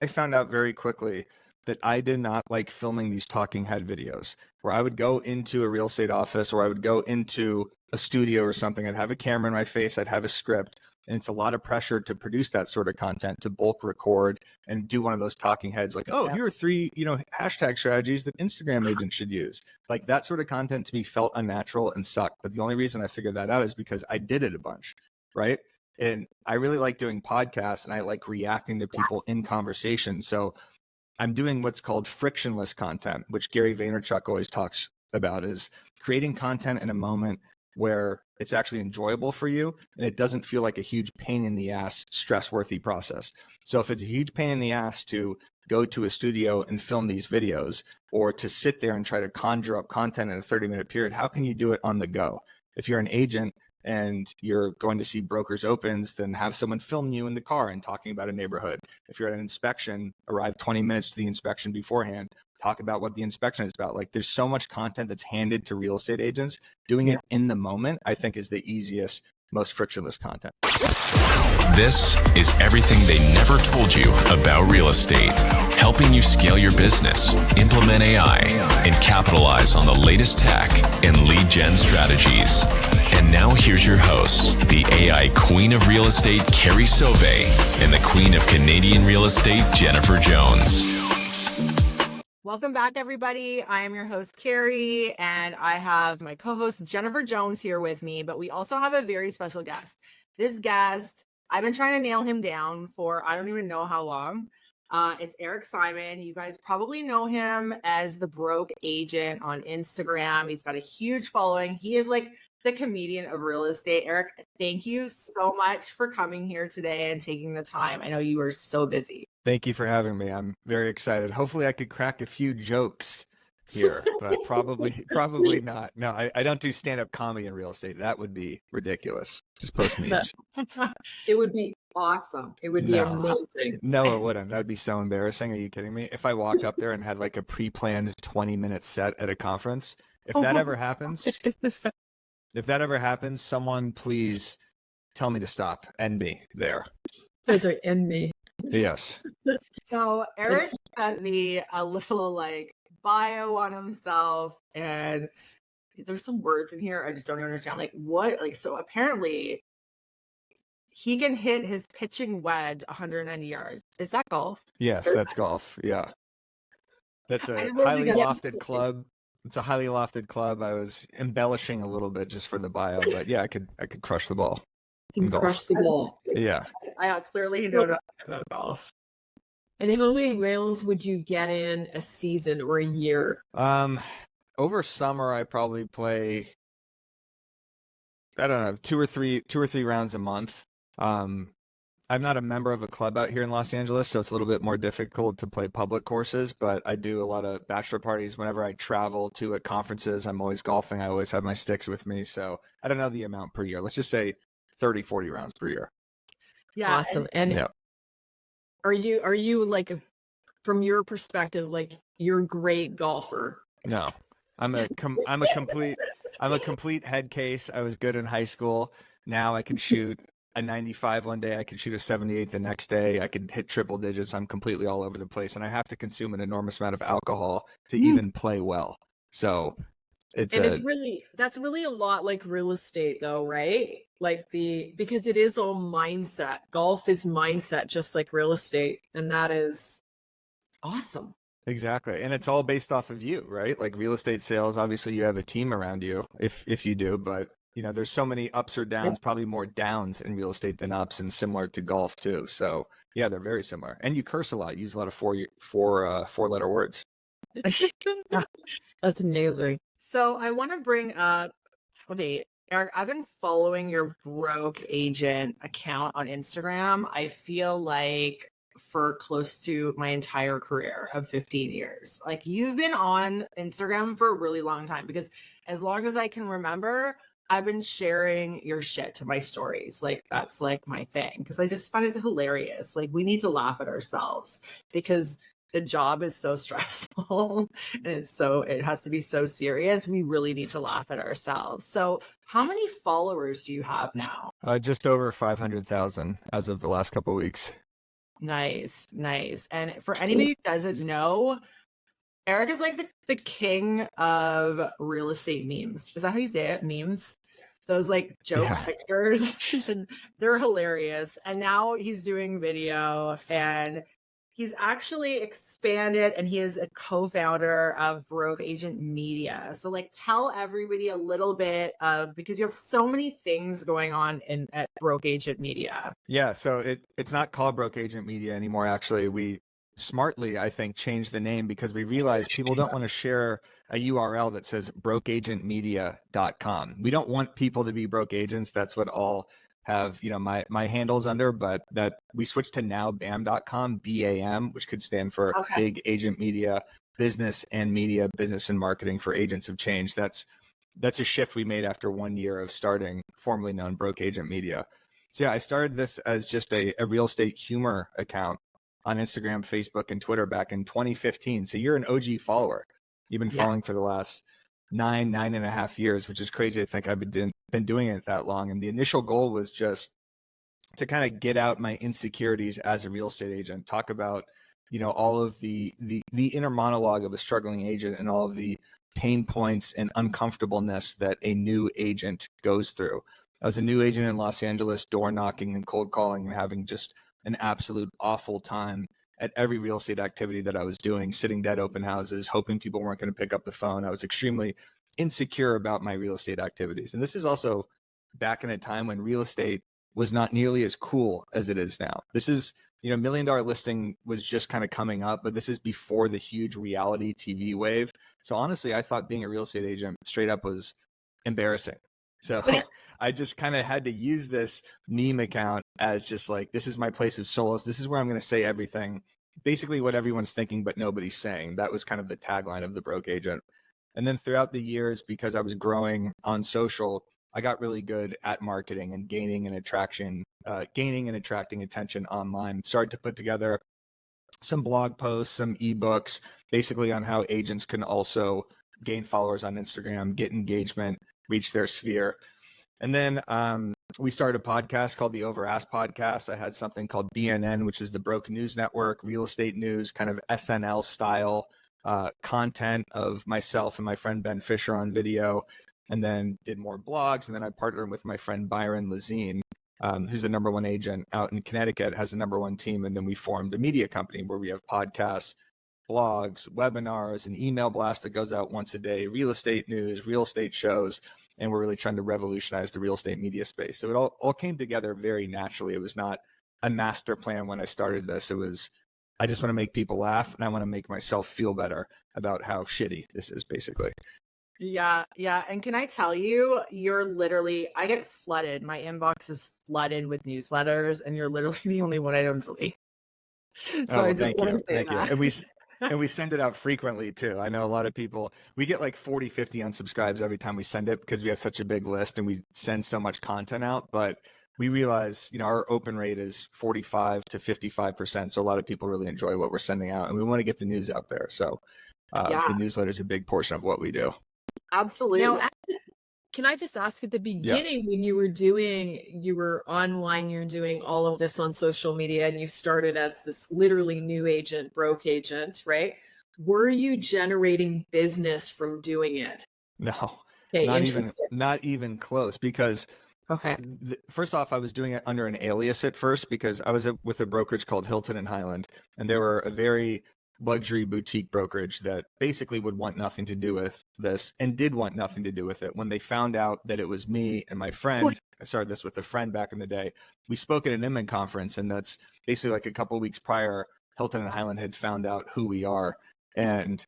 I found out very quickly that I did not like filming these talking head videos where I would go into a real estate office or I would go into a studio or something. I'd have a camera in my face, I'd have a script, and it's a lot of pressure to produce that sort of content, to bulk record and do one of those talking heads like, oh, here are 3, hashtag strategies that Instagram agents should use. Like that sort of content to me felt unnatural and sucked. But the only reason I figured that out is because I did it a bunch, right? And I really like doing podcasts and I like reacting to people in conversation. So I'm doing what's called frictionless content, which Gary Vaynerchuk always talks about, is creating content in a moment where it's actually enjoyable for you and it doesn't feel like a huge pain in the ass, stress-worthy process. So if it's a huge pain in the ass to go to a studio and film these videos or to sit there and try to conjure up content in a 30-minute period, how can you do it on the go? If you're an agent and you're going to see brokers opens, then have someone film you in the car and talking about a neighborhood. If you're at an inspection, arrive 20 minutes to the inspection beforehand, talk about what the inspection is about. Like there's so much content that's handed to real estate agents. Doing it in the moment, I think, is the easiest, most frictionless content. This is everything they never told you about real estate, helping you scale your business, implement AI, and capitalize on the latest tech and lead gen strategies. And now here's your hosts, the AI queen of real estate, Carrie Soave, and the queen of Canadian real estate, Jennifer Jones. Welcome back, everybody. I am your host, Carrie, and I have my co-host, Jennifer Jones, here with me, but we also have a very special guest. This guest, I've been trying to nail him down for I don't even know how long. It's Eric Simon. You guys probably know him as the Broke Agent on Instagram. He's got a huge following. He is like the comedian of real estate. Eric, thank you so much for coming here today and taking the time. I know you are so busy. Thank you for having me. I'm very excited. Hopefully I could crack a few jokes here, but probably not. No, I don't do stand-up comedy in real estate. That would be ridiculous. Just post memes. It would be awesome. It would be amazing. No, it wouldn't. That'd be so embarrassing. Are you kidding me? If I walked up there and had like a pre-planned 20-minute set at a conference, if that ever happens, someone please tell me to stop. End me there. That's right. End me. Yes. So Eric sent me a little like bio on himself, and there's some words in here I just don't understand. Like what? Like so apparently he can hit his pitching wedge 190 yards. Is that golf? Yes, that's golf. Yeah. That's a highly lofted club. It's a highly lofted club. I was embellishing a little bit just for the bio, but yeah, I could crush the ball. You can crush the ball. Yeah. I clearly know nothing about golf. And how many rounds would you get in a season or a year? Over summer I probably play, I don't know, two or three rounds a month. I'm not a member of a club out here in Los Angeles, so it's a little bit more difficult to play public courses, but I do a lot of bachelor parties. Whenever I travel to at conferences, I'm always golfing. I always have my sticks with me. So I don't know the amount per year. Let's just say 30, 40 rounds per year. Yeah. Awesome. And yeah. Are you like, from your perspective, like you're a great golfer? No, I'm a complete head case. I was good in high school. Now I can shoot a 95 one day. I can shoot a 78 the next day. I can hit triple digits. I'm completely all over the place, and I have to consume an enormous amount of alcohol to even play well. So that's really a lot like real estate, though, right? Like because it is all mindset. Golf is mindset, just like real estate, and that is awesome. Exactly. And it's all based off of you, right? Like real estate sales, obviously you have a team around you if you do, but there's so many ups or downs, probably more downs in real estate than ups, and similar to golf too. So yeah, they're very similar. And you curse a lot, use a lot of four-letter words. That's amazing. So I want to bring up, okay, Eric, I've been following your Broke Agent account on Instagram. I feel like for close to my entire career of 15 years. Like you've been on Instagram for a really long time, because as long as I can remember, I've been sharing your shit to my stories. Like that's like my thing, because I just find it hilarious. Like we need to laugh at ourselves because the job is so stressful and it has to be so serious. We really need to laugh at ourselves. So how many followers do you have now? Just over 500,000 as of the last couple of weeks. Nice, nice. And for anybody who doesn't know, Eric is like the king of real estate memes. Is that how you say it? Memes? Those like joke pictures. And they're hilarious. And now he's doing video, and he's actually expanded, and he is a co-founder of Broke Agent Media. So like tell everybody a little bit of, because you have so many things going on at Broke Agent Media. Yeah, so it's not called Broke Agent Media anymore. Actually, we smartly, I think, changed the name because we realized people don't want to share a URL that says brokeagentmedia.com. We don't want people to be broke agents. That's what all have, my handles under, but that we switched to now BAM.com, BAM, which could stand for Big Agent Media, business and media, business and marketing for agents of change. That's a shift we made after 1 year of starting formerly known Broke Agent Media. So yeah, I started this as just a real estate humor account on Instagram, Facebook, and Twitter back in 2015. So you're an OG follower. You've been following for the last 9.5 years, which is crazy to think I've been doing it that long. And the initial goal was just to kind of get out my insecurities as a real estate agent, talk about, all of the inner monologue of a struggling agent and all of the pain points and uncomfortableness that a new agent goes through. I was a new agent in Los Angeles, door knocking and cold calling and having just an absolute awful time at every real estate activity that I was doing, sitting dead open houses, hoping people weren't going to pick up the phone. I was extremely insecure about my real estate activities. And this is also back in a time when real estate was not nearly as cool as it is now. This is, $1 million listing was just kind of coming up, but this is before the huge reality TV wave. So honestly, I thought being a real estate agent straight up was embarrassing. So I just kind of had to use this meme account as just like, this is my place of solace. This is where I'm going to say everything, basically what everyone's thinking, but nobody's saying. That was kind of the tagline of the Broke Agent. And then throughout the years, because I was growing on social, I got really good at marketing and gaining and attracting attention online. Started to put together some blog posts, some ebooks, basically on how agents can also gain followers on Instagram, get engagement, reach their sphere. And then we started a podcast called the Over Ask Podcast. I had something called BNN, which is the Broke News Network, real estate news, kind of SNL style content of myself and my friend Ben Fisher on video, and then did more blogs. And then I partnered with my friend Byron Lazine, who's the #1 agent out in Connecticut, has the #1 team. And then we formed a media company where we have podcasts, blogs, webinars, an email blast that goes out once a day, real estate news, real estate shows. And we're really trying to revolutionize the real estate media space. So it all came together very naturally. It was not a master plan when I started this. It was, I just want to make people laugh, and I want to make myself feel better about how shitty this is, basically. Yeah. And can I tell you, I get flooded. My inbox is flooded with newsletters, and you're literally the only one I don't delete. So I just want to say that. And we send it out frequently too. I know a lot of people, we get like 40, 50 unsubscribes every time we send it because we have such a big list and we send so much content out. But we realize, our open rate is 45 to 55%. So a lot of people really enjoy what we're sending out, and we want to get the news out there. So the newsletter is a big portion of what we do. Absolutely. Now, can I just ask, at the beginning, when you were online, you're doing all of this on social media, and you started as this literally new agent, broke agent, right? Were you generating business from doing it? No, Okay, not even close, because first off, I was doing it under an alias at first because I was with a brokerage called Hilton and Highland, and they were a very luxury boutique brokerage that basically would want nothing to do with this, and did want nothing to do with it. When they found out that it was me and my friend, I started this with a friend back in the day. We spoke at an Inman conference, and that's basically like a couple of weeks prior, Hilton and Highland had found out who we are, and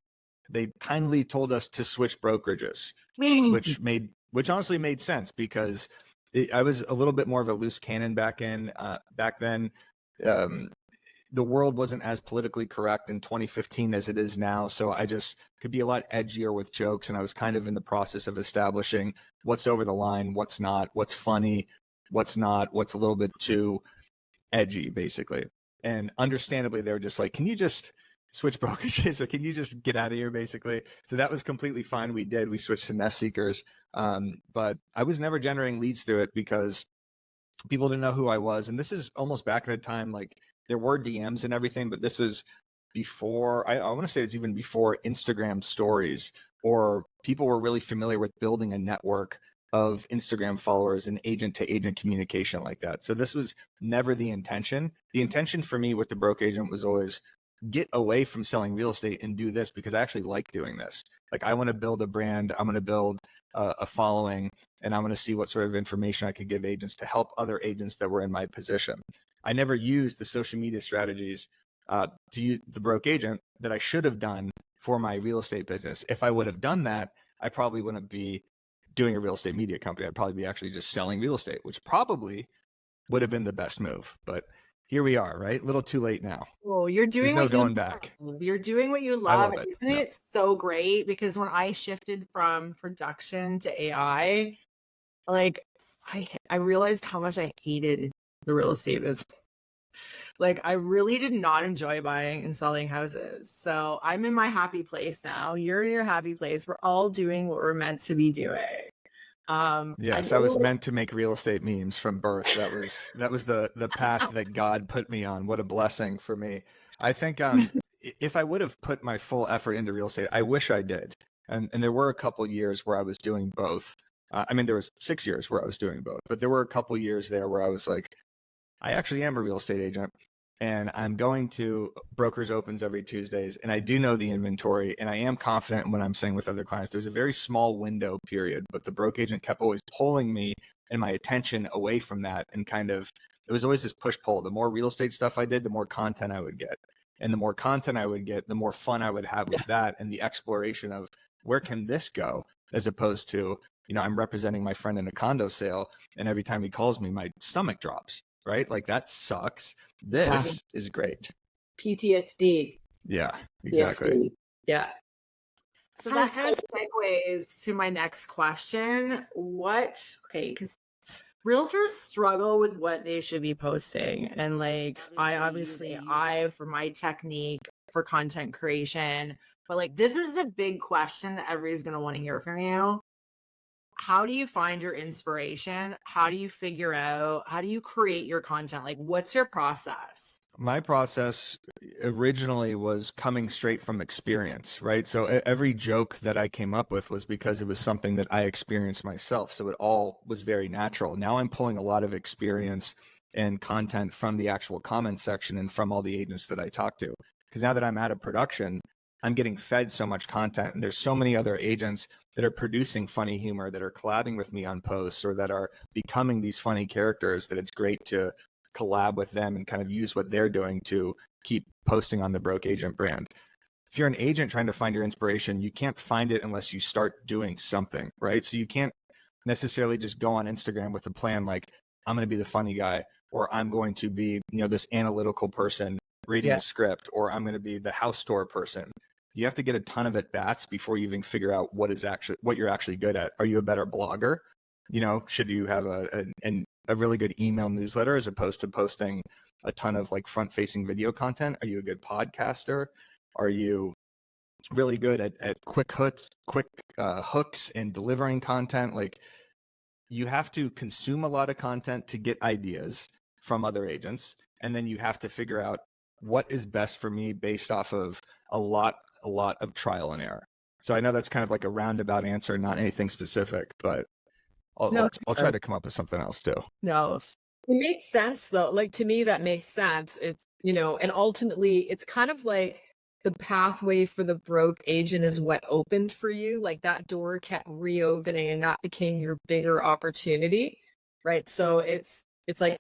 they kindly told us to switch brokerages, which honestly made sense because I was a little bit more of a loose cannon back then. The world wasn't as politically correct in 2015 as it is now. So I just could be a lot edgier with jokes. And I was kind of in the process of establishing what's over the line, what's not, what's funny, what's not, what's a little bit too edgy, basically. And understandably, they were just like, can you just switch brokerages, or can you just get out of here, basically? So that was completely fine. We did. We switched to Nest Seekers. But I was never generating leads through it because people didn't know who I was. And this is almost back at a time like there were DMs and everything, but this is before, I want to say it's even before Instagram stories, or people were really familiar with building a network of Instagram followers and agent to agent communication like that. So this was never the intention. The intention for me with the Broke Agent was always get away from selling real estate and do this because I actually like doing this. Like I want to build a brand, I'm going to build a following, and I'm going to see what sort of information I could give agents to help other agents that were in my position. I never used the social media strategies to use the Broke Agent that I should have done for my real estate business. If I would have done that, I probably wouldn't be doing a real estate media company. I'd probably be actually just selling real estate, which probably would have been the best move. But here we are, right? A little too late now. Oh, you're doing There's no what going back. You're doing what you I love. love it. Isn't it so great? Because when I shifted from production to AI, like I realized how much I hated the real estate business. Like I really did not enjoy buying and selling houses. So I'm in my happy place now. You're in your happy place. We're all doing what we're meant to be doing. Yes, I was meant to make real estate memes from birth. That was the path that God put me on. What a blessing for me. I think if I would have put my full effort into real estate, I wish I did. And there were a couple years where I was doing both. I mean, there was 6 years where I was doing both, but there were a couple years there where I was like, I actually am a real estate agent, and I'm going to brokers opens every Tuesdays, and I do know the inventory, and I am confident when I'm saying with other clients. There's a very small window period, but the broke agent kept always pulling me and my attention away from that, and kind of, it was always this push pull. The more real estate stuff I did, the more content I would get, and the more content I would get, the more fun I would have with that, and the exploration of where can this go, as opposed to, you know, I'm representing my friend in a condo sale, and every time he calls me, my stomach drops. Right? Like that sucks. This is great. PTSD. Yeah, exactly. PTSD. Yeah. So that kind of segues to my next question. Because realtors struggle with what they should be posting. And like, I, for my technique for content creation, but like, this is the big question that everybody's going to want to hear from you. How do you find your inspiration? How do you figure out, how do you create your content? Like, what's your process? My process originally was coming straight from experience, right? So every joke that I came up with was because it was something that I experienced myself. So it all was very natural. Now I'm pulling a lot of experience and content from the actual comment section and from all the agents that I talk to. Because now that I'm out of production, I'm getting fed so much content, and there's so many other agents that are producing funny humor, that are collabing with me on posts, or that are becoming these funny characters, that it's great to collab with them and kind of use what they're doing to keep posting on the Broke Agent brand. If you're an agent trying to find your inspiration, you can't find it unless you start doing something, right? So you can't necessarily just go on Instagram with a plan like, I'm going to be the funny guy, or I'm going to be, you know, this analytical person reading a script, or I'm going to be the house tour person. You have to get a ton of at-bats before you even figure out what you're actually good at. Are you a better blogger? You know, should you have a really good email newsletter as opposed to posting a ton of like front-facing video content? Are you a good podcaster? Are you really good at quick hooks and delivering content? Like, you have to consume a lot of content to get ideas from other agents, and then you have to figure out what is best for me based off of a lot of trial and error. So I know that's kind of like a roundabout answer, not anything specific, but I'll try to come up with something else too. No, it makes sense though. Like, to me, that makes sense. It's, you know, and ultimately it's kind of like the pathway for the broke agent is what opened for you. Like that door kept reopening, and that became your bigger opportunity, right? So it's like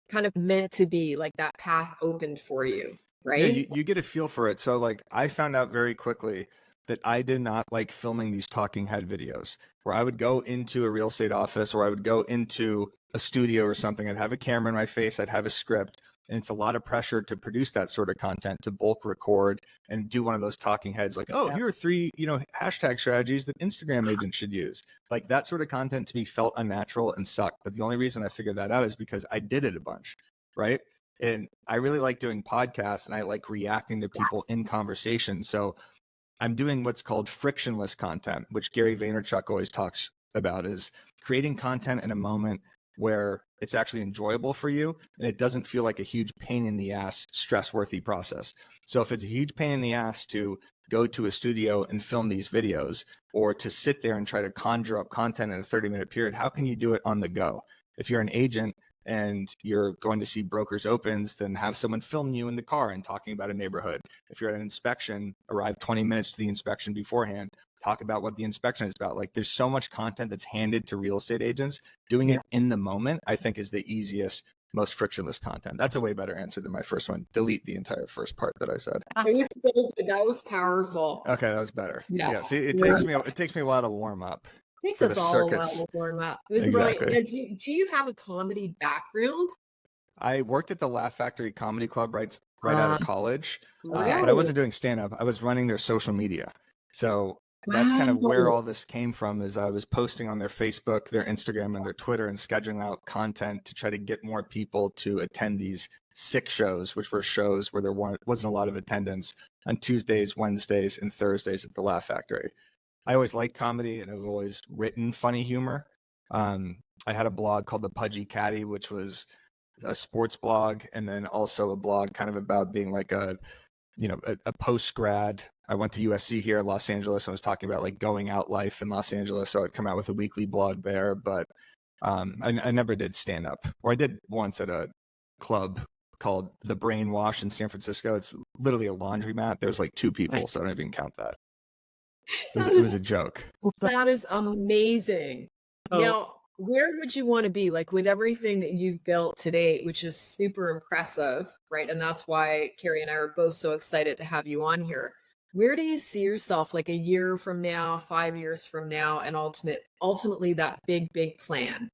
kind of meant to be, like that path opened for you, right? Yeah, you get a feel for it. So like, I found out very quickly that I did not like filming these talking head videos where I would go into a real estate office, or I would go into a studio or something. I'd have a camera in my face, I'd have a script, and it's a lot of pressure to produce that sort of content, to bulk record and do one of those talking heads like, oh, here are 3, you know, hashtag strategies that Instagram agents should use. Like that sort of content to me felt unnatural and sucked. But the only reason I figured that out is because I did it a bunch, right? And I really like doing podcasts, and I like reacting to people in conversation. So I'm doing what's called frictionless content, which Gary Vaynerchuk always talks about, is creating content in a moment where it's actually enjoyable for you and it doesn't feel like a huge pain in the ass, stress-worthy process. So if it's a huge pain in the ass to go to a studio and film these videos, or to sit there and try to conjure up content in a 30-minute period, how can you do it on the go? If you're an agent and you're going to see brokers opens, then have someone film you in the car and talking about a neighborhood. If you're at an inspection, arrive 20 minutes to the inspection beforehand, talk about what the inspection is about. Like, there's so much content that's handed to real estate agents. Doing it in the moment, I think, is the easiest, most frictionless content. That's a way better answer than my first one. Delete the entire first part that I said. It was so good. That was powerful. Okay, that was better. Yeah. See, it takes me a while to warm up. Takes for us the all a while circuits. to warm up. It was Exactly. brilliant. Now, do you have a comedy background? I worked at the Laugh Factory Comedy Club right out of college, but I Really? wasn't doing stand-up. I was running their social media. So that's kind of where all this came from, is I was posting on their Facebook, their Instagram, and their Twitter and scheduling out content to try to get more people to attend these 6 shows, which were shows where there wasn't a lot of attendance, on Tuesdays, Wednesdays, and Thursdays at the Laugh Factory. I always liked comedy and I've always written funny humor. I had a blog called The Pudgy Caddy, which was a sports blog, and then also a blog kind of about being like a post grad. I went to USC here in Los Angeles. I was talking about like going out life in Los Angeles, so I'd come out with a weekly blog there. But I never did stand up, or I did once at a club called The Brainwash in San Francisco. It's literally a laundromat. There's like 2 people, so I don't even count that. It was a joke. That is amazing. Oh. Now, where would you want to be, like, with everything that you've built today, which is super impressive, right? And that's why Carrie and I are both so excited to have you on here. Where do you see yourself like a year from now, 5 years from now, and ultimately that big plan?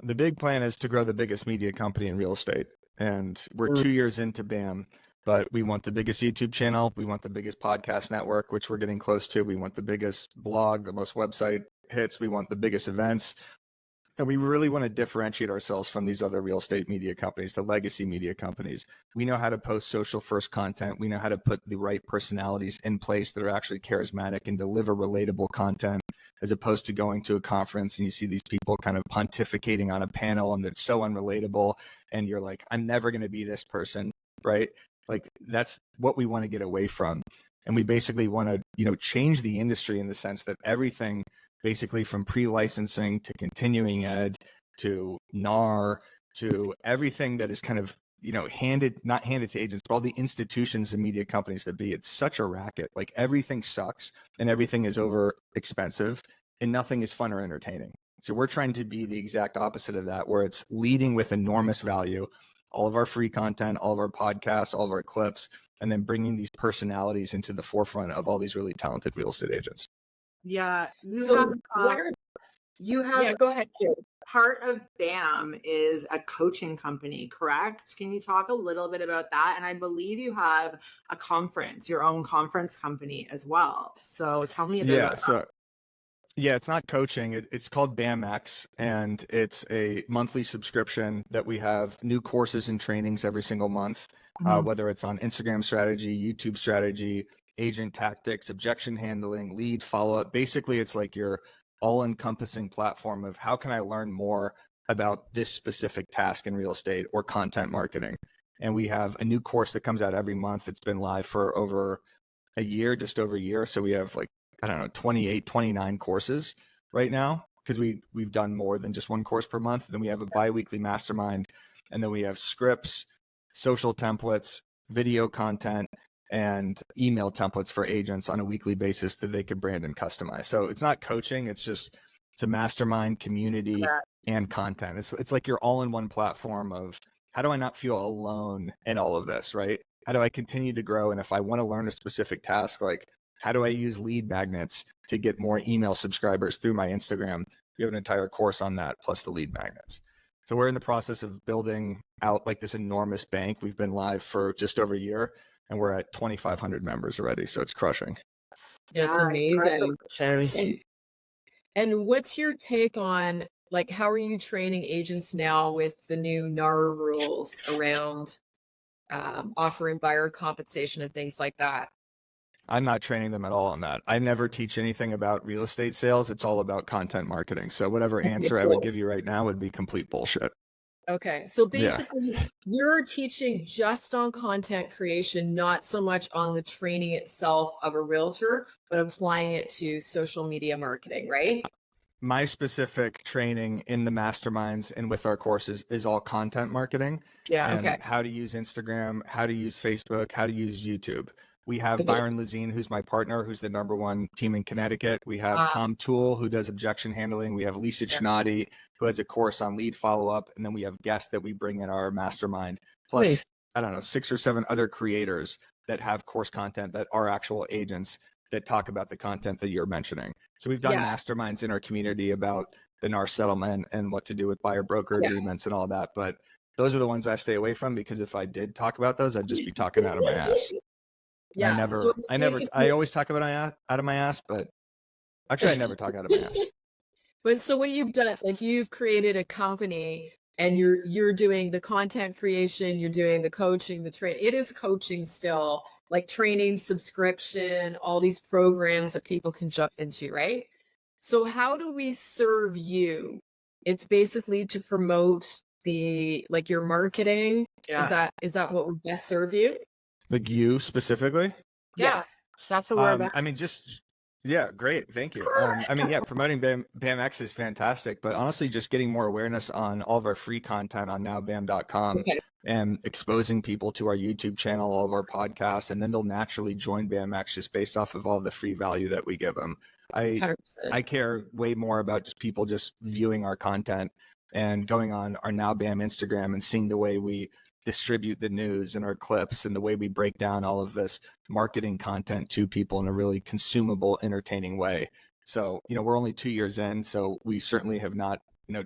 The big plan is to grow the biggest media company in real estate. And we're 2 years into BAM, but we want the biggest YouTube channel. We want the biggest podcast network, which we're getting close to. We want the biggest blog, the most website hits. We want the biggest events. And we really want to differentiate ourselves from these other real estate media companies, the legacy media companies. We know how to post social first content. We know how to put the right personalities in place that are actually charismatic and deliver relatable content, as opposed to going to a conference and you see these people kind of pontificating on a panel and it's so unrelatable. And you're like, I'm never going to be this person, right? Like, that's what we want to get away from. And we basically want to, change the industry in the sense that everything, basically from pre-licensing to continuing ed to NAR to everything that is kind of, not handed to agents, but all the institutions and media companies that be, it's such a racket. Like, everything sucks and everything is over expensive and nothing is fun or entertaining. So we're trying to be the exact opposite of that, where it's leading with enormous value, all of our free content, all of our podcasts, all of our clips, and then bringing these personalities into the forefront of all these really talented real estate agents. Yeah, you So have go ahead, Carrie. part of BAM is a coaching company, correct? Can you talk a little bit about that? And I believe you have a conference, your own conference company as well. So tell me a bit about that. Yeah, it's not coaching. It's called BAMX, and it's a monthly subscription that we have new courses and trainings every single month, whether it's on Instagram strategy, YouTube strategy, agent tactics, objection handling, lead follow-up. Basically, it's like your all-encompassing platform of how can I learn more about this specific task in real estate or content marketing. And we have a new course that comes out every month. It's been live for over a year, just over a year. So we have 28, 29 courses right now, because we've done more than just one course per month. Then we have a bi-weekly mastermind, and then we have scripts, social templates, video content, and email templates for agents on a weekly basis that they could brand and customize. So it's not coaching. It's a mastermind, community, and content. It's like your all-in-one platform of how do I not feel alone in all of this, right? How do I continue to grow? And if I want to learn a specific task, like how do I use lead magnets to get more email subscribers through my Instagram? We have an entire course on that, plus the lead magnets. So we're in the process of building out like this enormous bank. We've been live for just over a year, and we're at 2,500 members already. So it's crushing. It's amazing. And what's your take on, like, how are you training agents now with the new NAR rules around offering buyer compensation and things like that? I'm not training them at all on that. I never teach anything about real estate sales. It's all about content marketing. So whatever answer I would give you right now would be complete bullshit. Okay. So Yeah. basically, you're teaching just on content creation, not so much on the training itself of a realtor, but applying it to social media marketing, right? My specific training in the masterminds and with our courses is all content marketing Yeah. and Okay. how to use Instagram, how to use Facebook, how to use YouTube. We have Okay. Byron Lazine, who's my partner, who's the #1 team in Connecticut. We have Tom Toole, who does objection handling. We have Lisa Yeah. Chinati, who has a course on lead follow-up. And then we have guests that we bring in our mastermind, plus, Nice. I don't know, 6 or 7 other creators that have course content that are actual agents that talk about the content that you're mentioning. So we've done Yeah. masterminds in our community about the NAR settlement and what to do with buyer broker Yeah. agreements and all that. But those are the ones I stay away from, because if I did talk about those, I'd just be talking out of my ass. Yeah. So it's basically, I always talk about out of my ass, but actually I never talk out of my ass. but so what you've done, like you've created a company and you're doing the content creation, you're doing the coaching, the train. It is coaching still, like training, subscription, all these programs that people can jump into, right? So how do we serve you? It's basically to promote the like your marketing. Yeah. Is that what would best serve you? Like you specifically? Yeah. Yes. That's what we're about. I mean, yeah, great. Thank you. I mean, yeah, promoting BAMX is fantastic, but honestly, just getting more awareness on all of our free content on nowbam.com Okay. and exposing people to our YouTube channel, all of our podcasts, and then they'll naturally join BAMX just based off of all the free value that we give them. 100%. I care way more about just people just viewing our content and going on our Now BAM Instagram and seeing the way we distribute the news and our clips and the way we break down all of this marketing content to people in a really consumable, entertaining way. So, we're only 2 years in, so we certainly have not,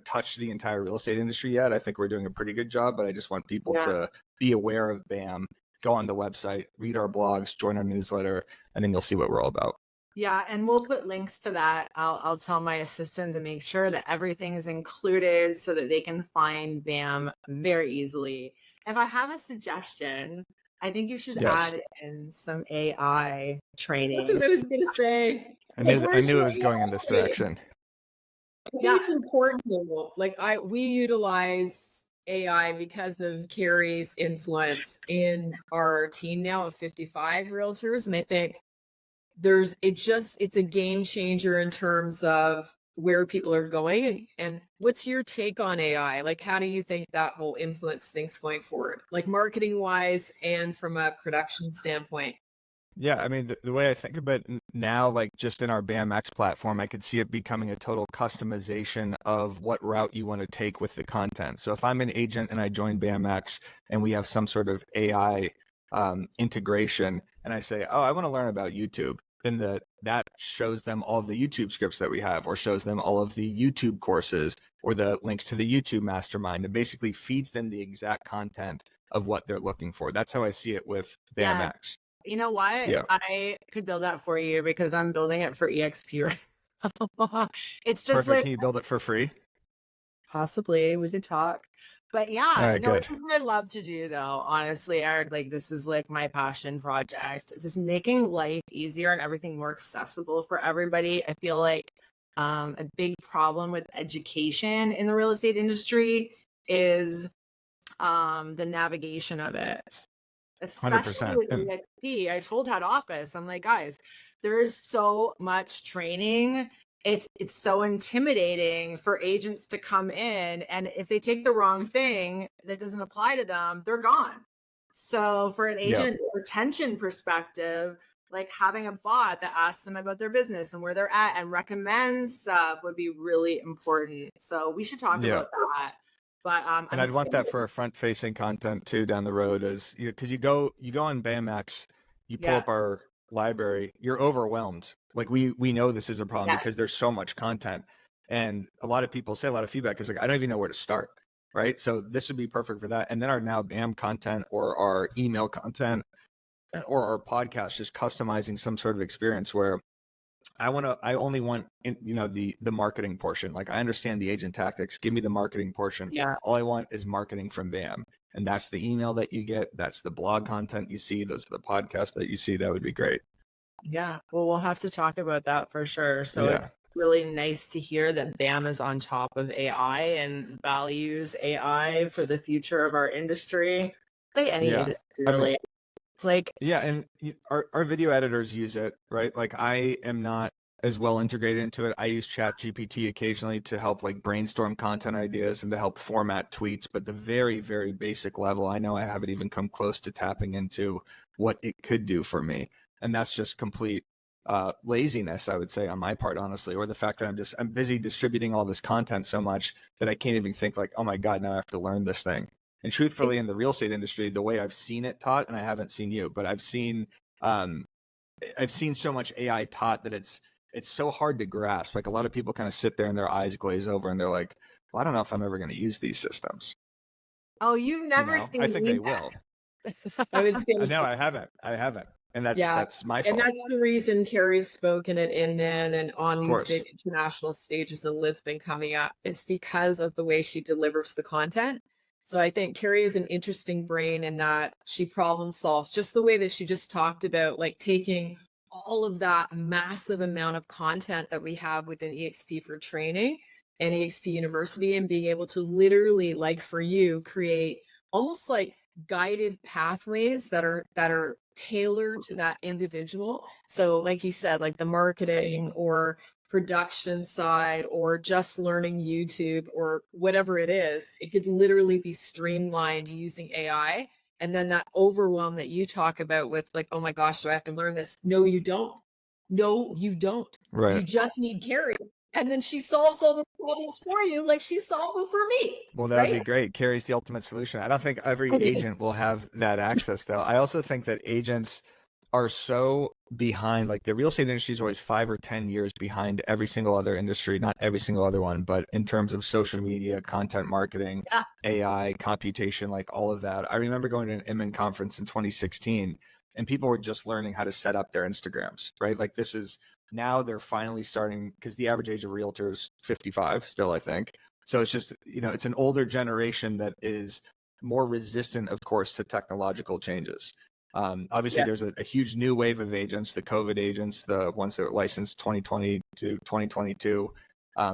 touched the entire real estate industry yet. I think we're doing a pretty good job, but I just want people to be aware of BAM, go on the website, read our blogs, join our newsletter, and then you'll see what we're all about. Yeah, and we'll put links to that. I'll tell my assistant to make sure that everything is included so that they can find BAM very easily. If I have a suggestion, I think you should add in some AI training. That's what I was gonna say. I knew it was going in this direction. I think it's important though. Like we utilize AI because of Carrie's influence in our team now of 55 realtors. And I think it's a game changer in terms of where people are going. And what's your take on AI? Like, how do you think that will influence things going forward? Like marketing wise and from a production standpoint? Yeah, I mean, the way I think about it now, like just in our BAMX platform, I could see it becoming a total customization of what route you want to take with the content. So if I'm an agent and I join BAMX and we have some sort of AI integration and I say, oh, I want to learn about YouTube, then that shows them all of the YouTube scripts that we have, or shows them all of the YouTube courses or the links to the YouTube mastermind, and basically feeds them the exact content of what they're looking for. That's how I see it with BAMX. Yeah. You know what? Yeah. I could build that for you because I'm building it for EXP. It's just Perfect. like, Can you build it for free? possibly we could talk. But yeah, All right, good. what I'd love to do though, honestly, Eric, like this is like my passion project. Just making life easier and everything more accessible for everybody. I feel like a big problem with education in the real estate industry is the navigation of it. Especially 100%. with EXP. I told head office, I'm like, guys, there is so much training. It's so intimidating for agents to come in, and if they take the wrong thing that doesn't apply to them, they're gone. So for an agent retention perspective, like having a bot that asks them about their business and where they're at and recommends stuff would be really important. So we should talk about that. But and I'd want that for our front-facing content too down the road, as because you go on BAMX, you pull up our library, you're overwhelmed. Like we know this is a problem because there's so much content, and a lot of people say, a lot of feedback is like, I don't even know where to start, right? So this would be perfect for that. And then our Now BAM content or our email content or our podcast, just customizing some sort of experience where I only want the marketing portion. Like I understand the agent tactics. Give me the marketing portion. Yeah. All I want is marketing from BAM. And that's the email that you get. That's the blog content you see. Those are the podcasts that you see. That would be great. Yeah. Well, we'll have to talk about that for sure. So really nice to hear that BAM is on top of AI and values AI for the future of our industry. Like any Yeah. industry, I mean, really. Like, yeah, and our video editors use it, right? Like I am not as well integrated into it. I use Chat GPT occasionally to help like brainstorm content ideas and to help format tweets, but the very, very basic level, I know I haven't even come close to tapping into what it could do for me. And that's just complete laziness, I would say, on my part, honestly, or the fact that I'm busy distributing all this content so much that I can't even think like, oh my God, now I have to learn this thing. And truthfully, in the real estate industry, the way I've seen it taught, and I haven't seen you, but I've seen so much AI taught that it's so hard to grasp. Like a lot of people kind of sit there and their eyes glaze over and they're like, well, I don't know if I'm ever going to use these systems. oh, you've never seen I think they me will. I was gonna No, I haven't. And Yeah, that's my and fault. that's the reason Carrie's spoken at Inman and on Of these course. big international stages in Lisbon coming up. It's because of the way she delivers the content. So I think Carrie is an interesting brain in that she problem solves just the way that she just talked about, like taking all of that massive amount of content that we have within EXP for training and EXP University and being able to literally, like for you, create almost like guided pathways that are tailored to that individual. So like you said, like the marketing or production side or just learning YouTube or whatever it is, it could literally be streamlined using AI. And then that overwhelm that you talk about with like, oh my gosh, do I have to learn this? No, you don't. No, you don't. Right. You just need Carrie. And then she solves all the problems for you like she solved them for me. Well, that would be great. Carrie's the ultimate solution. I don't think every agent will have that access, though. I also think that agents are so behind, like the real estate industry is always 5 or 10 years behind every single other industry, not every single other one, but in terms of social media, content marketing, Yeah. AI, computation, like all of that. I remember going to an Inman conference in 2016 and people were just learning how to set up their Instagrams, right? Like this is now they're finally starting because the average age of realtor is 55 still, I think. So it's just, it's an older generation that is more resistant, of course, to technological changes. Obviously, there's a huge new wave of agents, the COVID agents, the ones that were licensed 2020 to 2022.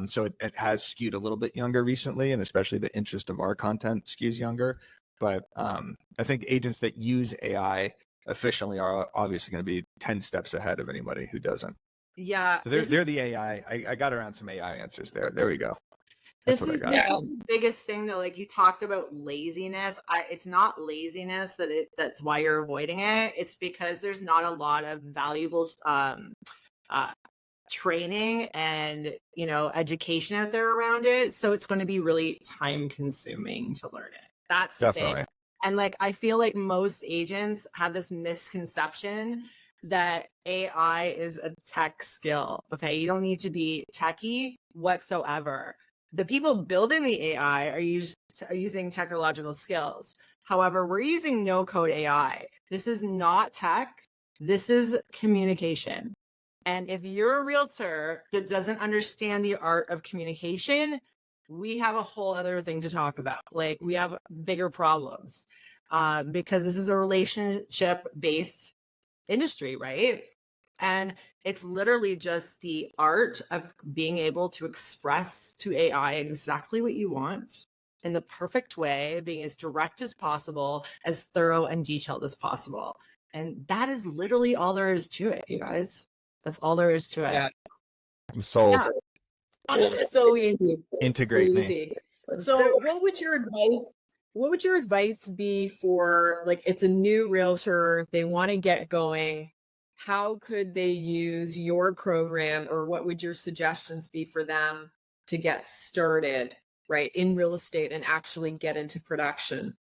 So it has skewed a little bit younger recently, and especially the interest of our content skews younger. But I think agents that use AI efficiently are obviously going to be 10 steps ahead of anybody who doesn't. Yeah. So they're the AI. I got around some AI answers there. There we go. This is the biggest thing though. Like you talked about laziness. It's not laziness that's why you're avoiding it. It's because there's not a lot of valuable training and education out there around it. So it's going to be really time consuming to learn it. That's the Definitely. thing. And like I feel like most agents have this misconception that AI is a tech skill. Okay, you don't need to be techie whatsoever. The people building the AI are using technological skills. However, we're using no-code AI. This is not tech. This is communication. And if you're a realtor that doesn't understand the art of communication, we have a whole other thing to talk about. Like we have bigger problems because this is a relationship-based industry, right? And it's literally just the art of being able to express to AI exactly what you want in the perfect way, being as direct as possible, as thorough and detailed as possible. And that is literally all there is to it, you guys. That's all there is to it. Yeah. I'm sold. Yeah. It's so easy. Integrate me. Easy. So what would your advice be for like it's a new realtor, they want to get going. How could they use your program or what would your suggestions be for them to get started, right, in real estate and actually get into production?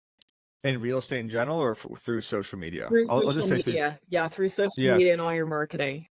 In real estate in general or through social media? Through I'll social just say media. Through social media and all your marketing.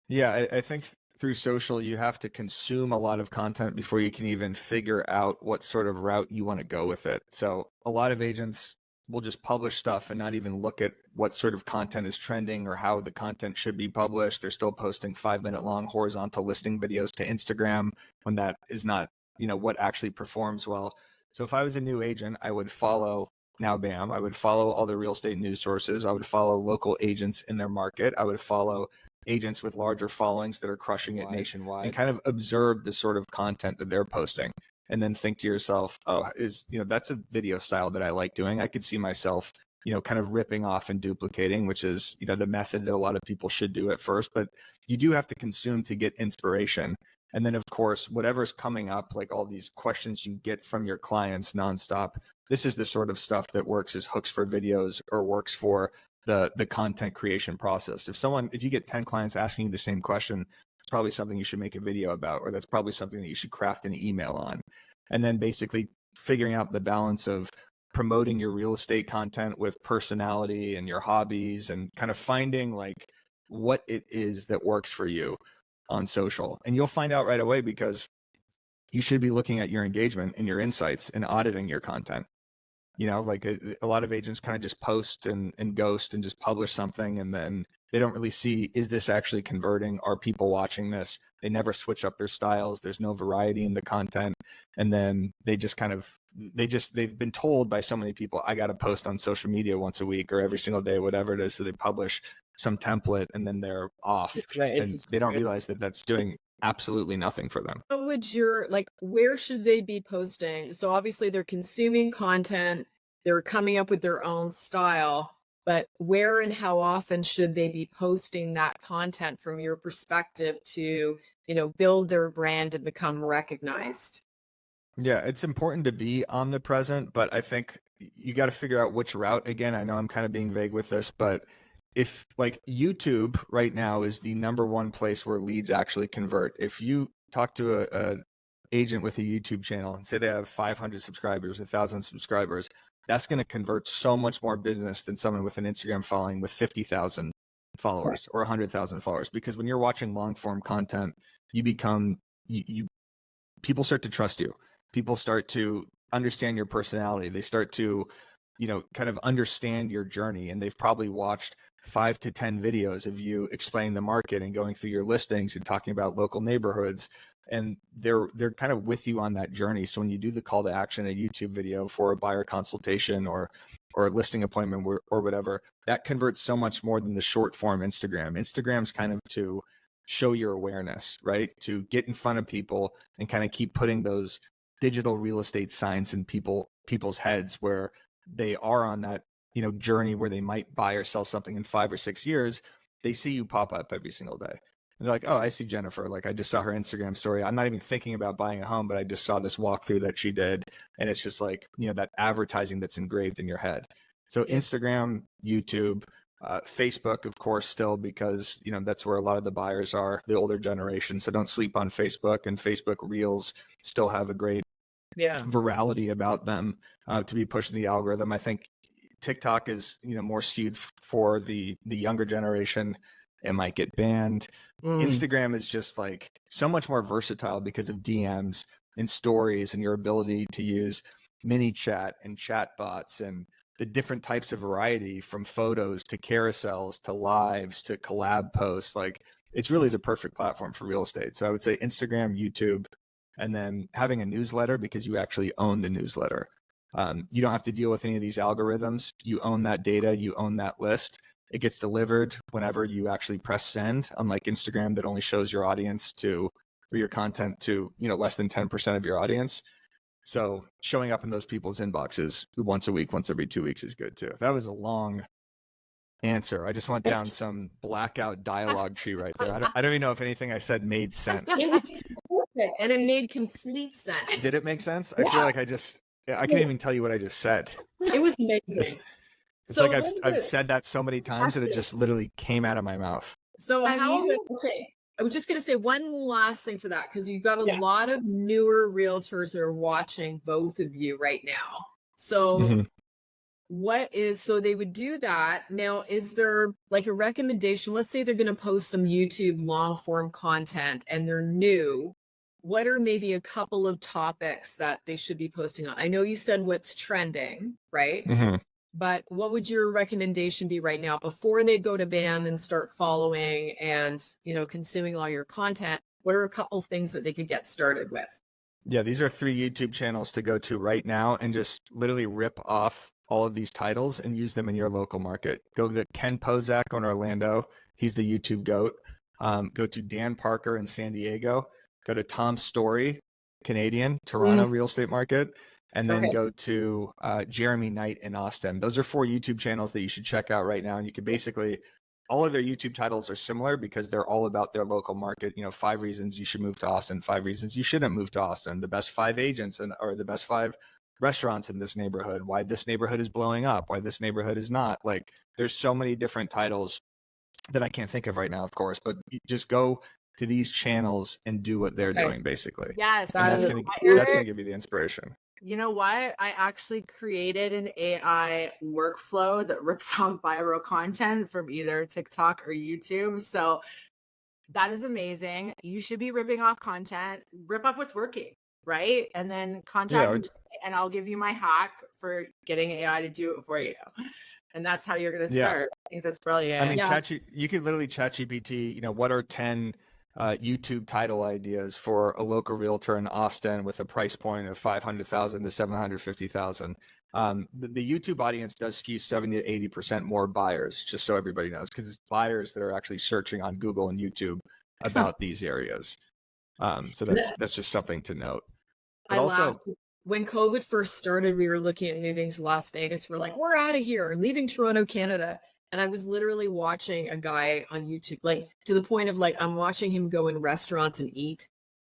Yeah, I think through social, you have to consume a lot of content before you can even figure out what sort of route you want to go with it. So a lot of agents will just publish stuff and not even look at what sort of content is trending or how the content should be published. They're still posting 5-minute long horizontal listing videos to Instagram when that is not, what actually performs well. So if I was a new agent, I would follow Now BAM. I would follow all the real estate news sources. I would follow local agents in their market. I would follow agents with larger followings that are crushing it nationwide, and kind of observe the sort of content that they're posting. And then think to yourself, oh, that's a video style that I like doing. I could see myself, kind of ripping off and duplicating, which is, the method that a lot of people should do at first. But you do have to consume to get inspiration. And then, of course, whatever's coming up, like all these questions you get from your clients nonstop, this is the sort of stuff that works as hooks for videos or works for the content creation process. If you get 10 clients asking you the same question, it's probably something you should make a video about, or that's probably something that you should craft an email on. And then basically figuring out the balance of promoting your real estate content with personality and your hobbies, and kind of finding like what it is that works for you on social. And you'll find out right away, because you should be looking at your engagement and your insights and auditing your content. Like a lot of agents kind of just post and ghost and just publish something, and then they don't really see, is this actually converting? Are people watching this? They never switch up their styles. There's no variety in the content. And then they just they've been told by so many people, I got to post on social media once a week or every single day, whatever it is. So they publish some template and then they're off. And they don't realize that that's doing absolutely nothing for them. What would where should they be posting? So obviously they're consuming content, they're coming up with their own style, but where and how often should they be posting that content from your perspective to, build their brand and become recognized? Yeah, it's important to be omnipresent, but I think you got to figure out which route. Again, I know I'm kind of being vague with this, but if like YouTube right now is the #1 place where leads actually convert. If you talk to a agent with a YouTube channel and say they have 500 subscribers, 1,000 subscribers, that's going to convert so much more business than someone with an Instagram following with 50,000 followers or 100,000 followers. Because when you're watching long form content, you become, people start to trust you. People start to understand your personality. They start to, kind of understand your journey. And they've probably watched 5 to 10 videos of you explaining the market and going through your listings and talking about local neighborhoods. And they're kind of with you on that journey. So when you do the call to action, a YouTube video for a buyer consultation or a listing appointment or whatever, that converts so much more than the short form Instagram. Instagram's kind of to show your awareness, right? To get in front of people and kind of keep putting those digital real estate signs in people's heads, where they are on that, journey where they might buy or sell something in 5 or 6 years. They see you pop up every single day. And they're like, oh, I see Jennifer. Like, I just saw her Instagram story. I'm not even thinking about buying a home, but I just saw this walkthrough that she did. And it's just like, that advertising that's engraved in your head. So Instagram, YouTube, Facebook, of course, still, because, that's where a lot of the buyers are, the older generation. So don't sleep on Facebook, and Facebook Reels still have a great virality about them to be pushing the algorithm. I think TikTok is, more skewed for the younger generation. It might get banned. Instagram is just like so much more versatile because of DMs and stories and your ability to use mini chat and chat bots and the different types of variety, from photos to carousels to lives to collab posts. Like, it's really the perfect platform for real estate. So I would say Instagram, YouTube, and then having a newsletter, because you actually own the newsletter. You don't have to deal with any of these algorithms. You own that data, you own that list. It gets delivered whenever you actually press send, unlike Instagram that only shows your audience or your content to, less than 10% of your audience. So showing up in those people's inboxes once a week, once every 2 weeks is good too. That was a long answer. I just went down some blackout dialogue tree right there. I don't even know if anything I said made sense. Perfect. And it made complete sense. Did it make sense? I feel like I can't even tell you what I just said. It was amazing. It's like I've said that so many times that it just literally came out of my mouth. So I was just going to say one last thing for that, because you've got a lot of newer realtors that are watching both of you right now. So so they would do that. Now, is there like a recommendation? Let's say they're going to post some YouTube long form content and they're new. What are maybe a couple of topics that they should be posting on? I know you said what's trending, right? But what would your recommendation be right now before they go to BAM and start following and, consuming all your content? What are a couple things that they could get started with? Yeah, these are 3 YouTube channels to go to right now and just literally rip off all of these titles and use them in your local market. Go to Ken Pozak on Orlando. He's the YouTube GOAT. Go to Dan Parker in San Diego. Go to Tom Story, Canadian, Toronto real estate market. And then go to Jeremy Knight in Austin. Those are 4 YouTube channels that you should check out right now. And you can basically, all of their YouTube titles are similar because they're all about their local market. 5 reasons you should move to Austin, 5 reasons you shouldn't move to Austin, the best 5 agents or the best 5 restaurants in this neighborhood, why this neighborhood is blowing up, why this neighborhood is not. Like, there's so many different titles that I can't think of right now, of course, but you just go to these channels and do what they're doing, basically. Yes. And that's going to give you the inspiration. You know what? I actually created an AI workflow that rips off viral content from either TikTok or YouTube. So that is amazing. You should be ripping off content. Rip off what's working, right? And then contact me and I'll give you my hack for getting AI to do it for you. And that's how you're going to start. I think that's brilliant. I mean, you could literally chat GPT, what are 10 YouTube title ideas for a local realtor in Austin with a price point of 500,000 to 750,000. The YouTube audience does skew 70 to 80% more buyers, just so everybody knows, because it's buyers that are actually searching on Google and YouTube about these areas. So that's just something to note. But also, when COVID first started, we were looking at moving to Las Vegas. We're like, we're out of here, leaving Toronto, Canada. And I was literally watching a guy on YouTube, like to the point of like, I'm watching him go in restaurants and eat,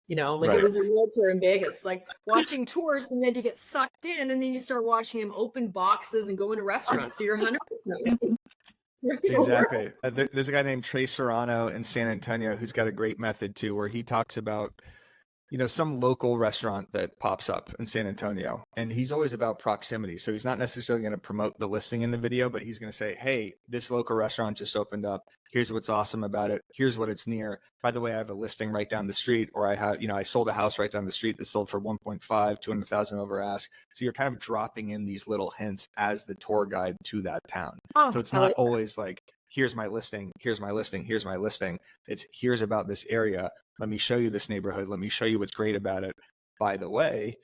it was a realtor in Vegas, like watching tours, and then you get sucked in and then you start watching him open boxes and go into restaurants. So you're 100%. Exactly. There's a guy named Trey Serrano in San Antonio who's got a great method too, where he talks about some local restaurant that pops up in San Antonio, and he's always about proximity. So he's not necessarily going to promote the listing in the video, but he's going to say, hey, this local restaurant just opened up. Here's what's awesome about it. Here's what it's near. By the way, I have a listing right down the street, or I have, I sold a house right down the street that sold for 1.5, 200,000 over ask. So you're kind of dropping in these little hints as the tour guide to that town. So it's not always like, here's my listing, here's my listing, here's my listing. It's here's about this area. Let me show you this neighborhood. Let me show you what's great about it. By the way,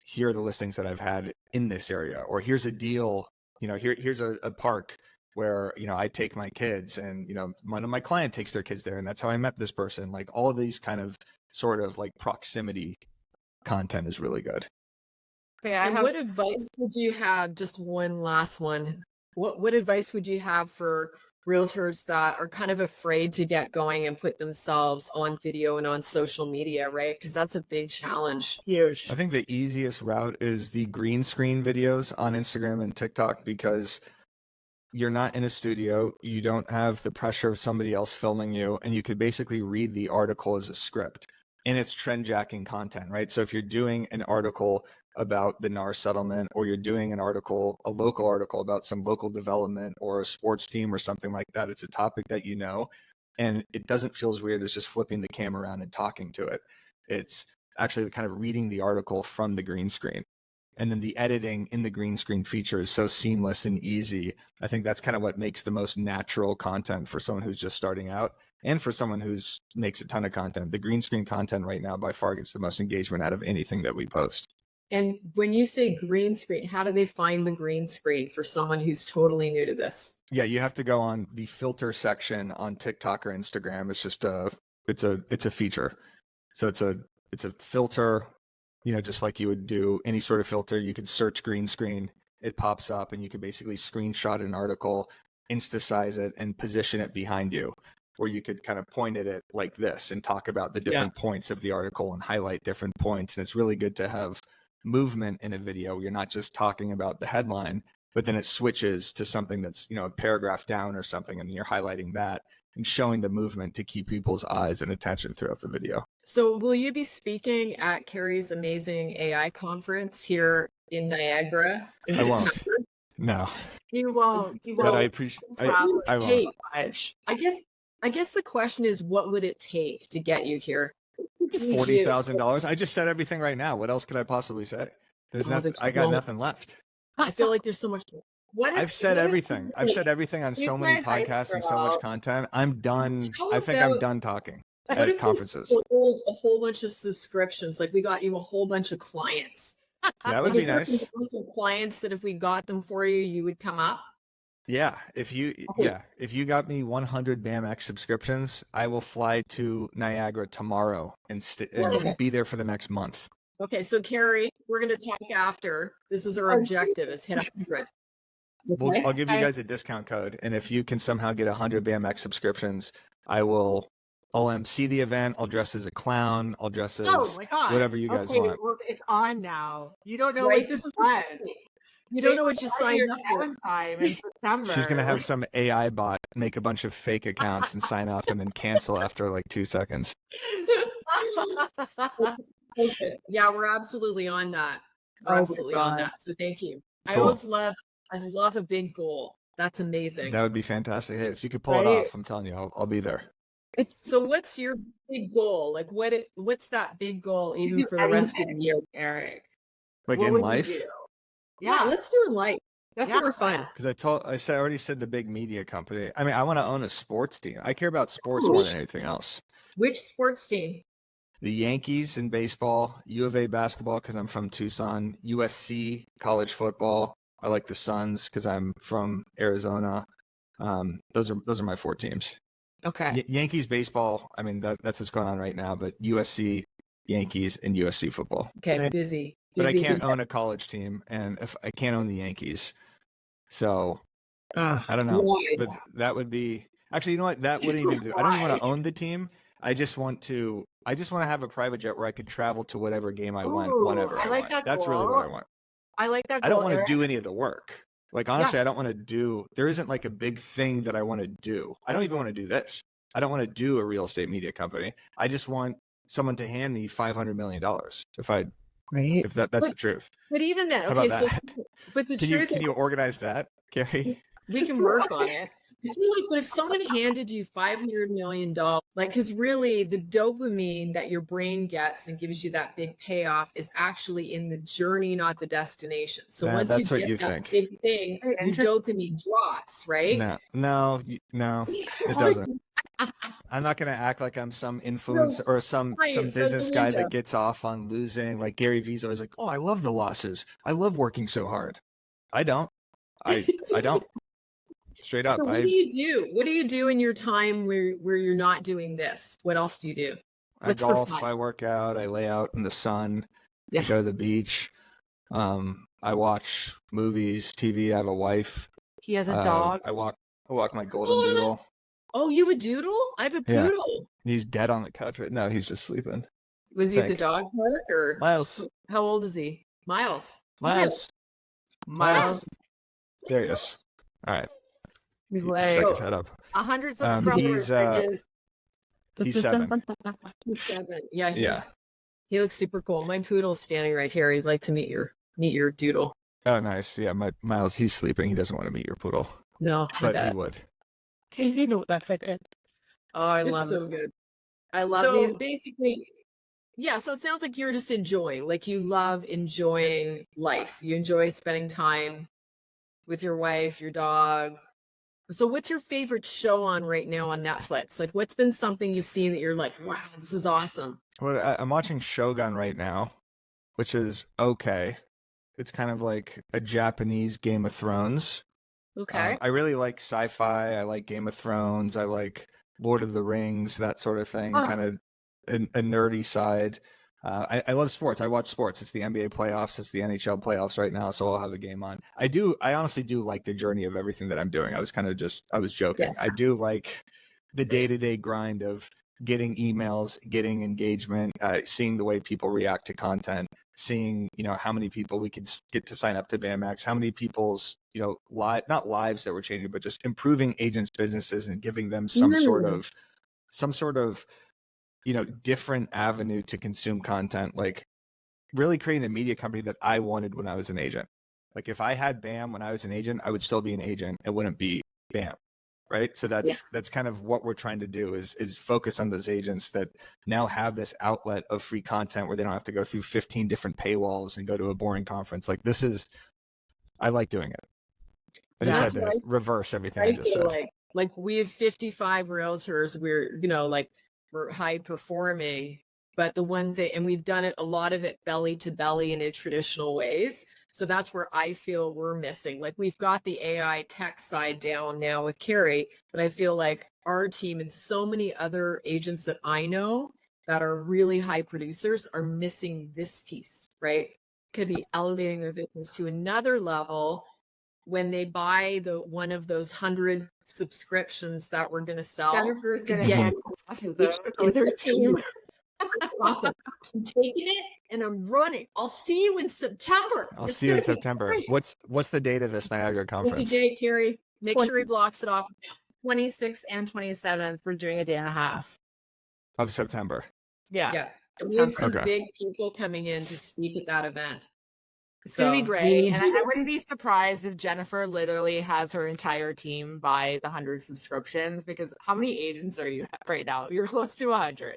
here are the listings that I've had in this area, or here's a deal, here's a park where, I take my kids, and, one of my client takes their kids there, and that's how I met this person. Like, all of these kind of sort of like proximity content is really good. What advice would you have? Just one last one. What advice would you have for realtors that are kind of afraid to get going and put themselves on video and on social media, right? Because that's a big challenge. Huge. I think the easiest route is the green screen videos on Instagram and TikTok, because you're not in a studio, you don't have the pressure of somebody else filming you, and you could basically read the article as a script, and it's trend jacking content, right? So if you're doing an article about the NAR settlement, or you're doing a local article about some local development or a sports team or something like that, it's a topic that and it doesn't feel as weird as just flipping the camera around and talking to it. It's actually kind of reading the article from the green screen. And then the editing in the green screen feature is so seamless and easy. I think that's kind of what makes the most natural content for someone who's just starting out, and for someone who's makes a ton of content. The green screen content right now by far gets the most engagement out of anything that we post. And when you say green screen, how do they find the green screen for someone who's totally new to this? Yeah, you have to go on the filter section on TikTok or Instagram. It's just it's a feature. So it's a filter, just like you would do any sort of filter. You could search green screen, it pops up, and you could basically screenshot an article, instasize it, and position it behind you. Or you could kind of point at it like this and talk about the different points of the article and highlight different points. And it's really good to have movement in a video. You're not just talking about the headline, but then it switches to something that's, a paragraph down or something, and you're highlighting that and showing the movement to keep people's eyes and attention throughout the video. So will you be speaking at Carrie's amazing AI conference here in Niagara? I won't. No. You won't. But I appreciate I won't. Hey, I guess the question is, what would it take to get you here? $40,000. I just said everything right now. What else could I possibly say? There's nothing. I got nothing left. I feel like there's so much. I've said everything. I've said everything on so many podcasts and so much content. I'm done. I think I'm done talking at conferences. Sold a whole bunch of subscriptions. Like, we got you a whole bunch of clients. That would be nice. Clients that if we got them for you, you would come up. Yeah, if you got me 100 BAMX subscriptions, I will fly to Niagara tomorrow and be there for the next month. Okay, so Carrie, we're going to talk after. This is our objective: is hit 100. I'll give you guys a discount code, and if you can somehow get 100 BAMX subscriptions, I'll MC the event. I'll dress as a clown. I'll dress as whatever you guys want. Well, it's on now. You don't know Right? what This is fun. you don't know what you signed up for. Time in September. She's gonna have some AI bot make a bunch of fake accounts and sign up and then cancel after like 2 seconds. Okay. Yeah, we're absolutely on that. We're absolutely on that. So thank you. Cool. I love a big goal. That's amazing. That would be fantastic. Hey, if you could pull it off, I'm telling you, I'll be there. So what's your big goal? Like what's that big goal even for the rest of the year, Eric? Like in life? Yeah, let's do it in life. That's more fun. Because I already said the big media company. I mean, I want to own a sports team. I care about sports more than anything else. Which sports team? The Yankees in baseball, U of A basketball because I'm from Tucson, USC college football. I like the Suns because I'm from Arizona. Those are my 4 teams. Okay. Yankees baseball. I mean, that's what's going on right now. But USC, Yankees, and USC football. Okay, busy. But I can't own a college team, and if I can't own the Yankees, so I don't know. But that would be actually, you know what? That wouldn't even do. I don't even want to own the team. I just want to have a private jet where I could travel to whatever game I want, whenever I want. That's really what I want. I like that. I don't want to do any of the work. Like honestly, I don't want to do. There isn't like a big thing that I want to do. I don't even want to do this. I don't want to do a real estate media company. I just want someone to hand me $500 million if that's the truth. But even then, okay. So but the truth, can you organize that, Carrie? We can work on it. I feel like, but if someone handed you $500 million, like, because really the dopamine that your brain gets and gives you that big payoff is actually in the journey, not the destination. So once that's you what get you that think. big thing, your dopamine drops, right? No, it doesn't. I'm not going to act like I'm some influencer or some business guy that gets off on losing. Like Gary Vee's always like, oh, I love the losses. I love working so hard. I don't. I don't. Straight up. So what do you do? What do you do in your time where you're not doing this? What else do you do? I golf, I work out, I lay out in the sun, I go to the beach. I watch movies, TV. I have a wife. He has a dog. I walk my golden doodle. Oh, you have a doodle? I have a poodle. Yeah. He's dead on the couch right now. He's just sleeping. Was he at the dog park or Miles? How old is he? Miles. Miles. There he is. All right. He's Stick his head up. 100 subscribers. He's 7. He's 7. Yeah. He looks super cool. My poodle's standing right here. He'd like to meet your doodle. Oh, nice. Yeah, Miles. He's sleeping. He doesn't want to meet your poodle. No, but he would. You know what that is. Oh, I love it. So good. I love so basically. Yeah, so it sounds like you're just enjoying. Like you love enjoying life. You enjoy spending time with your wife, your dog. So what's your favorite show on right now on Netflix? Like what's been something you've seen that you're like, wow, this is awesome? Well, I'm watching Shogun right now, which is okay. It's kind of like a Japanese Game of Thrones. Okay. I really like sci-fi. I like Game of Thrones. I like Lord of the Rings, that sort of thing, kind of a nerdy side. I love sports. I watch sports. It's the NBA playoffs. It's the NHL playoffs right now. So I'll have a game on. I honestly do like the journey of everything that I'm doing. I was joking. Yes. I do like the day-to-day grind of getting emails, getting engagement, seeing the way people react to content, seeing, how many people we could get to sign up to BAMX, how many people's, not lives that were changing, but just improving agents' businesses and giving them some sort of, different avenue to consume content, like really creating the media company that I wanted when I was an agent. Like if I had BAM when I was an agent, I would still be an agent. It wouldn't be BAM. Right. So that's kind of what we're trying to do is focus on those agents that now have this outlet of free content where they don't have to go through 15 different paywalls and go to a boring conference. Like I like doing it. I just had to reverse everything I just said. Like we have 55 realtors. We're high performing, but the one thing, and we've done it, a lot of it belly to belly in traditional ways. So that's where I feel we're missing. Like we've got the AI tech side down now with Carrie, but I feel like our team and so many other agents that I know that are really high producers are missing this piece, right? Could be elevating their business to another level when they buy one of those 100 subscriptions that we're going to sell. Jennifer's to going to get hand with her team. awesome. I'm taking it and I'm running. I'll see you in September. I'll It's see you in gonna be September. great. What's the date of this Niagara What's conference? the date, Carrie? Make sure he blocks it off. 26th and 27th. We're doing a day and a half. Of September. Yeah. Yeah. And we have some Okay. big people coming in to speak at that event. It's going to be we great. need And you. I wouldn't be surprised if Jennifer literally has her entire team buy the 100 subscriptions, because how many agents are you right now? You're close to 100.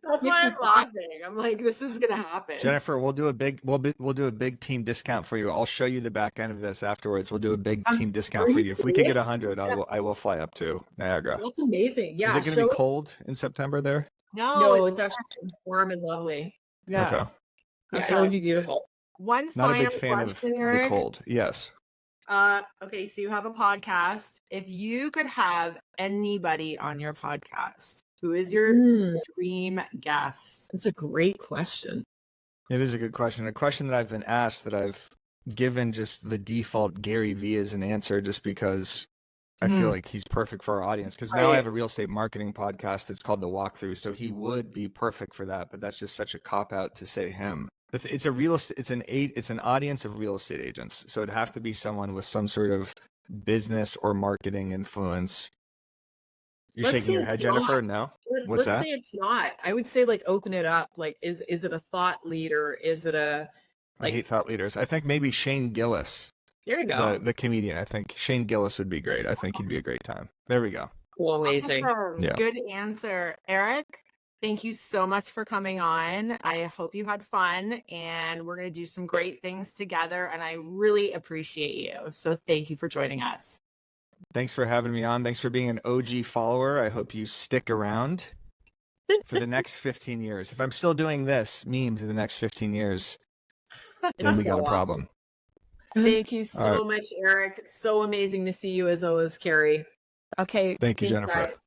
That's why I'm laughing. I'm like, this is going to happen. Jennifer, we'll do a big team discount for you. I'll show you the back end of this afterwards. We'll do a big team discount for you. If we can get 100, I will fly up to Niagara. That's amazing. Yeah. Is it going to be cold in September there? No, it's actually warm and lovely. Yeah. Okay. Yeah, Okay. it'll be beautiful. One Not a final big fan of question, the Eric. cold. Yes. Okay, so you have a podcast. If you could have anybody on your podcast, who is your dream guest? That's a great question. It is a good question. A question that I've been asked that I've given just the default Gary V as an answer, just because I feel like he's perfect for our audience. Because now I have a real estate marketing podcast. It's called The Walkthrough. So he would be perfect for that. But that's just such a cop out to say him. It's an audience of real estate agents. So it'd have to be someone with some sort of business or marketing influence. You're Let's shaking say your it's head, Jennifer? not. No? What's Let's that? say it's not. I would say like open it up. Like, is it a thought leader? Is it a I hate thought leaders. I think maybe Shane Gillis, there you go. the comedian. I think Shane Gillis would be great. I think he'd be a great time. There we go. Cool, amazing. Awesome. Yeah. Good answer, Eric. Thank you so much for coming on. I hope you had fun, and we're going to do some great things together, and I really appreciate you. So thank you for joining us. Thanks for having me on. Thanks for being an OG follower. I hope you stick around for the next 15 years. If I'm still doing this, memes in the next 15 years, then we got a problem. Thank you so much, Eric. It's so amazing to see you as always, Carrie. Okay. Thank you, thanks, Jennifer. guys.